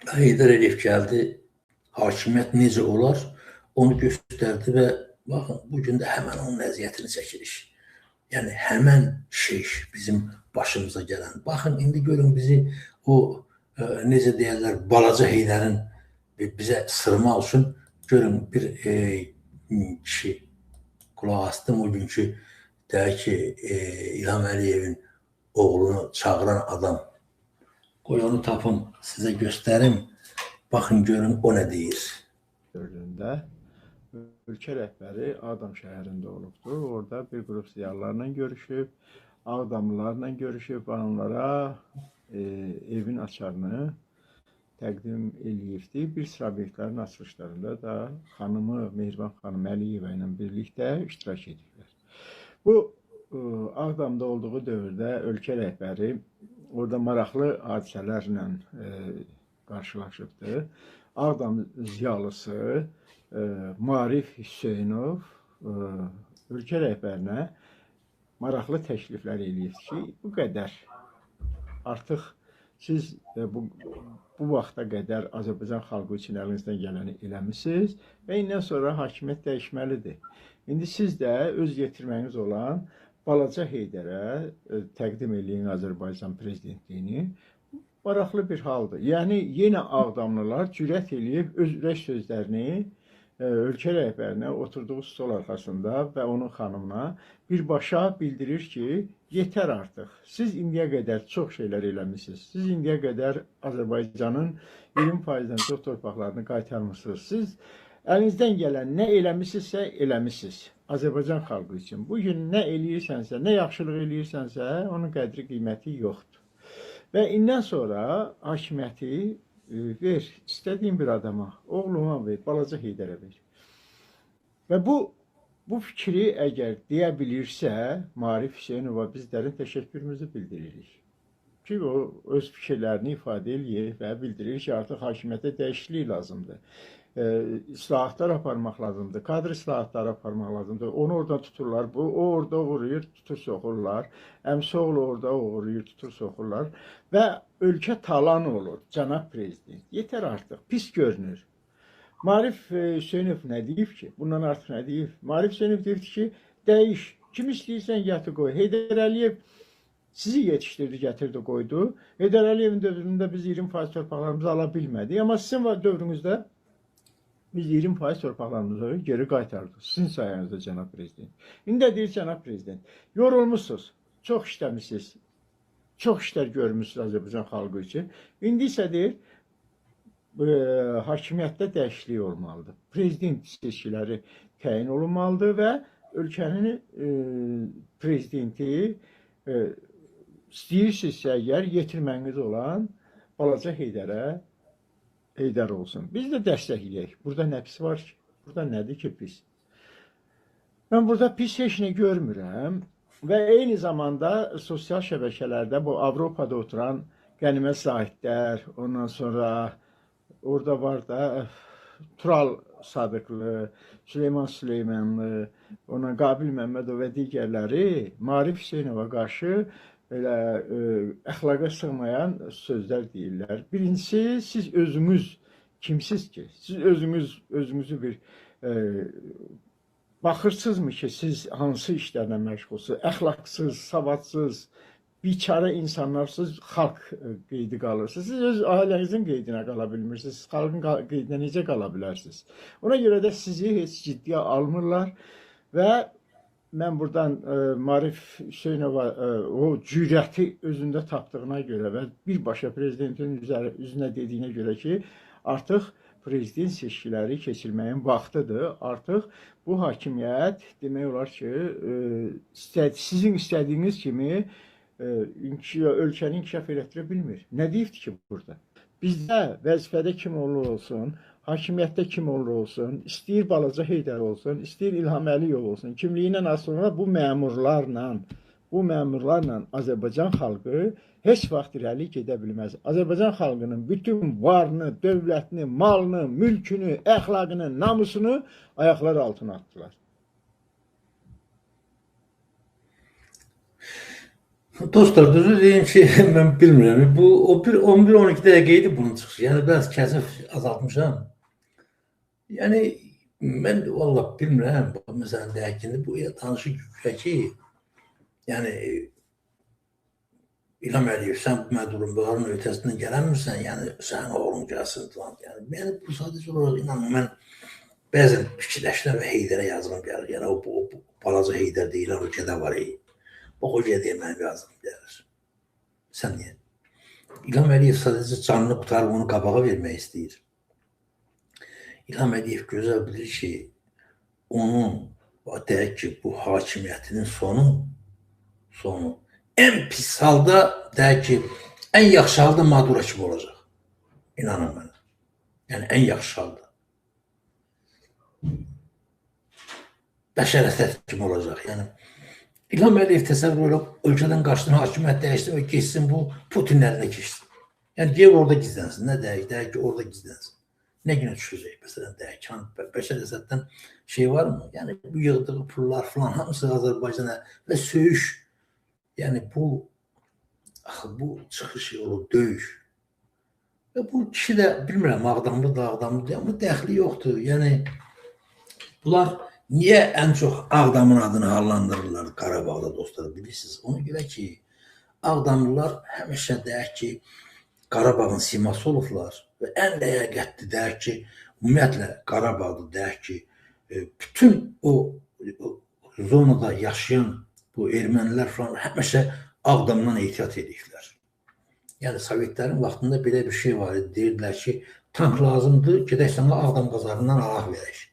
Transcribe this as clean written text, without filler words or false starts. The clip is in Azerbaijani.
Heydər Əliyev gəldi, hakimiyyət necə olar, onu göstərdi və baxın, bugün də həmən onun əziyyətini çəkirik. Yəni, həmən şey bizim başımıza gələn. Baxın, indi görün bizi o, necə deyərlər, balaca Heydərin bizə sırmaq üçün görün bir kişi qulaq astım o günkü deyək ki, İlham Əliyevin oğlunu çağıran adam. Qoy onu tapım, sizə göstərim. Baxın, görün o nə deyir. Dördündə ölkə rəhbəri Ağdam şəhərində olubdur. Orada bir qrup ziyalılarla görüşüb, Ağdamlılarla görüşüb, onlara evin açarını təqdim eləyibdi. Bir sıra obyektlərin açılışlarında da xanımı Mehriban xanım Əliyeva ilə birlikdə iştirak ediblər. Bu Ağdamda olduğu dövrdə ölkə rəhbəri orada maraqlı hadisələrlə qarşılaşıbdır. Ağdam ziyalısı Marif Hüseynov ölkə rəhbərinə maraqlı təkliflər eləyib ki, bu qədər artıq siz bu vaxta qədər Azərbaycan xalqı üçün əlinizdən gələni eləmişsiniz və indən sonra hakimiyyət dəyişməlidir. İndi siz də öz yetirməniz olan balaca Heydərə təqdim eləyin Azərbaycan prezidentliyini. Maraqlı bir haldır. Yəni, yenə Ağdamlılar cürət eləyib öz ürək sözlərini ölkə rəhbərinə oturduğu stol arxasında və onun xanımına birbaşa bildirir ki, yetər artıq. Siz indiyə qədər çox şeylər eləmişsiniz. Siz indiyə qədər Azərbaycanın 20%-dən çox torpaqlarını qaytarmışsınız. Siz əlinizdən gələn nə eləmişsinizsə, eləmişsiniz. Azərbaycan xalqı üçün. Bugün nə eləyirsənsə, nə yaxşılıq eləyirsənsə, onun qədri qiyməti yoxdur. Və indən sonra hakimiyyəti ver, istədiyin bir adama, oğluma ver, balaca Heydərə ver. Və bu fikri əgər deyə bilirsə, Marif Hüseynova biz dərin təşəkkürümüzü bildiririk. Ki, o öz fikirlərini ifadə eləyir və bildirir ki, artıq hakimiyyətə dəyişiklik lazımdır. İslahatlar aparmaq lazımdır, kadr islahatları aparmaq lazımdır. Onu orada tuturlar, o orada uğrayır, tutur soxurlar. Əmsoğlu orada uğrayır, tutur soxurlar. Və ölkə talan olur, cənab prezident. Yetər artıq, pis görünür. Marif Hüseynov nə deyib ki? Bundan artıq nə deyib? Marif Hüseynov deyib ki, dəyiş, kim istəyirsən gətir qoy. Heydər Əliyev sizi yetişdirdi, gətirdi, qoydu. Heydər Əliyevin dövründə biz 20% torpaqlarımızı ala bilmədik. Amma sizin dövrünüzdə biz 20% torpaqlarımızı geri qaytardıq. Sizin sayənizdə, cənab prezident. İndi də deyir, cənab prezident, yorulmuşsunuz, çox işləmişsiniz, çox işlər görmüşsünüz Azərbaycan xalqı üçün. İndi isə deyir, hakimiyyətdə dəyişiklik olmalıdır. Prezident seçkiləri təyin olunmalıdır və ölkənin prezidenti istəyirsinizsə əgər yetirməniz olan balaca Heydər olsun. Biz də dəstəkləyək. Burada nə pis var ki? Burada nədir ki pis? Mən burada pis heç nə görmürəm və eyni zamanda sosial şəbəkələrdə bu Avropada oturan qənimət zahidlər, ondan sonra orada var da Tural Sadıqlı, Süleyman Süleymanlı, ona Qabil Məmmədov və digərləri Marif Hüseynova qarşı belə əxlaqa sığmayan sözlər deyirlər. Birincisi, siz özünüz kimsiz ki? Siz özünüzü bir baxırsınızmı ki, siz hansı işlərlə məşğulsınuz? Əxlaqsız, savadsız, biçara insanlarsız xalq qeydi qalırsınız. Siz öz ailənizin qeydinə qala bilmirsiniz. Siz xalqın qeydinə necə qala bilərsiniz? Ona görə də sizi heç ciddiyə almırlar və mən buradan Marif Hüseynova o cürəti özündə tapdığına görə və birbaşa prezidentin üzünə dediyinə görə ki, artıq prezident seçkiləri keçirməyin vaxtıdır. Artıq bu hakimiyyət demək olar ki, sizin istədiyiniz kimi ölkəni inkişaf elətdirə bilmir. Nə deyibdir ki burada? Bizdə vəzifədə kim olur olsun, hakimiyyətdə kim olur olsun, istəyir balaca Heydər olsun, istəyir İlham Əliyov olsun, kimliyindən asılı bu məmurlarla Azərbaycan xalqı heç vaxt irəli gedə bilməz. Azərbaycan xalqının bütün varını, dövlətini, malını, mülkünü, əxlaqını, namusunu ayaqlar altına atdılar. Dostlar, düzü deyim ki, mən bilmirəm. Bu o 11-12 dəqiqə idi bunun çıxışı. Yəni biraz kəsif azaltmışam. Yəni mən valla bilmirəm. Məsələn, deyək ki, bu danışıq ki, yəni İlham Əliyev, sən bu mədurunların ötəsindən gələnmirsən, yəni sənin oğlun gəlsin falan. Yəni bu sadəcə olaraq inanın mən bəzən fikirləşirəm və Heydərə yazığım gəlir. Yəni o balaca Heydər deyilən ölkədə var. Bax o gədiyə mənim yazığım gəlir. Sən niyə? İlham Əliyev sadəcə canını qutarıb onu qabağa vermək istəyir. İlham Əliyev gözəl bilir ki, onun deyək ki, bu hakimiyyətinin sonu ən pis halda deyək ki, ən yaxşı halda Maduro kimi olacaq. İnanın mənə. Yəni ən yaxşı halda. Bəşər Əsəd kimi olacaq. Yəni İlham Əliyev təsəvvür edib, ölkədən qaçsın, hakimiyyət dəyişsin və geçsin, bu Putin əlinə keçsin. Yəni, deyək orada gizlənsin, nə deyək ki, orada gizlənsin. Nə günə düşəcək, məsələn, deyək ki, Bəşər Əsəddən şey var mı? Yəni, bu yığdığı pullar falan, hamısı Azərbaycana və söyüş. Yəni, bu çıxış yolu, döyüş. Və bu kişi də, bilmirəm, Ağdamlıdır, amma dəxli yoxdur. Yəni, bunlar niyə ən çox Ağdamın adını hallandırırlar Qarabağda dostlar, bilirsiniz? Ona görə ki, Ağdamlılar həmişə deyək ki, Qarabağın siması olublar və ən ləyaqətli deyək ki, ümumiyyətlə Qarabağda deyək ki, bütün o zonada yaşayan bu ermənilər falan həmişə Ağdamdan ehtiyat ediklər. Yəni, Sovetlərin vaxtında belə bir şey var idi, deyirdilər ki, tank lazımdır, gedək sana Ağdam qazarından alaq verək.